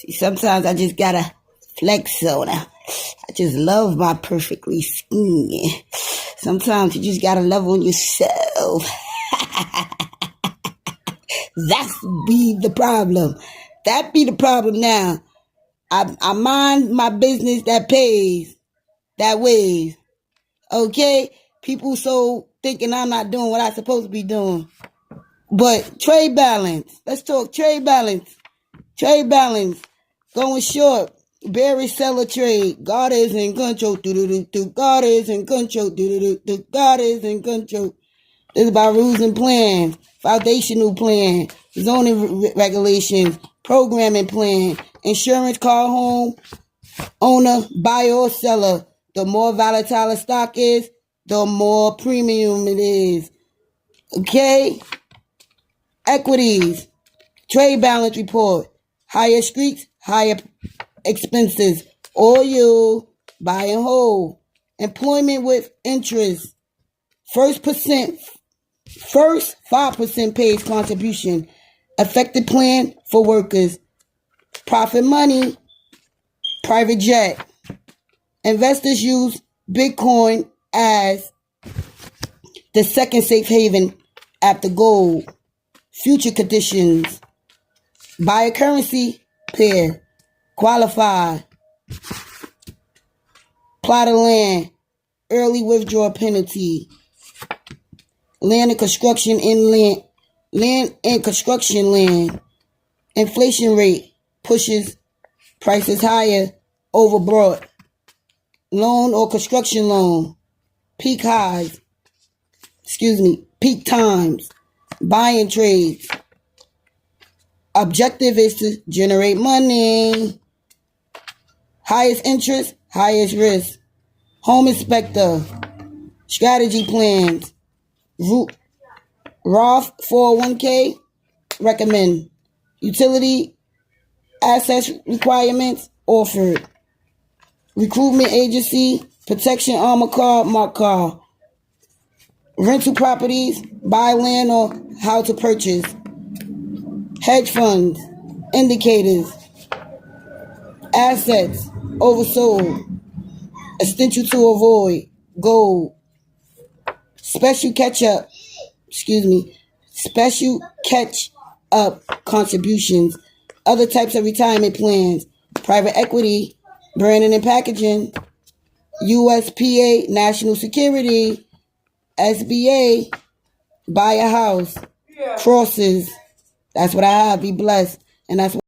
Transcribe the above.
See, sometimes I just gotta flex on her. I just love my perfectly skin. Sometimes you just gotta love on yourself. That's be the problem. That be the problem now. I mind my business that pays, that weighs. Okay? People so thinking I'm not doing what I'm supposed to be doing. But trade balance. Let's talk trade balance. Trade balance. Going short. Bearish seller trade. God is in control. God is in control. God is in control. This is about rules and plans. Foundational plan. Zoning regulations. Programming plan. Insurance, car, home, owner, buyer or seller. The more volatile a stock is, the more premium it is. Okay? Equities. Trade balance report. Higher streets, higher expenses. Oil, buy and hold. Employment with interest. First 5% pays contribution. Effective plan for workers. Profit money. Private jet. Investors use Bitcoin as the second safe haven after gold. Future conditions. Buy a currency pair. Qualify. Plot of land. Early withdrawal penalty. Land and construction in land and construction land. Inflation rate pushes prices higher overbought. Loan or construction loan. Peak highs. Peak times. Buying trades. Objective is to generate money. Highest interest, highest risk. Home inspector. Strategy plans. Roth 401k. Recommend. Utility assets requirements offered. Recruitment agency. Protection armor car, marked car. Rental properties. Buy land or how to purchase. Hedge funds. Indicators. Assets. Oversold. Essential to avoid. Gold. Special catch up contributions. Other types of retirement plans. Private equity. Branding and packaging. USPA. National Security. SBA. Buy a house. Crosses. That's what I have. Be blessed. And that's what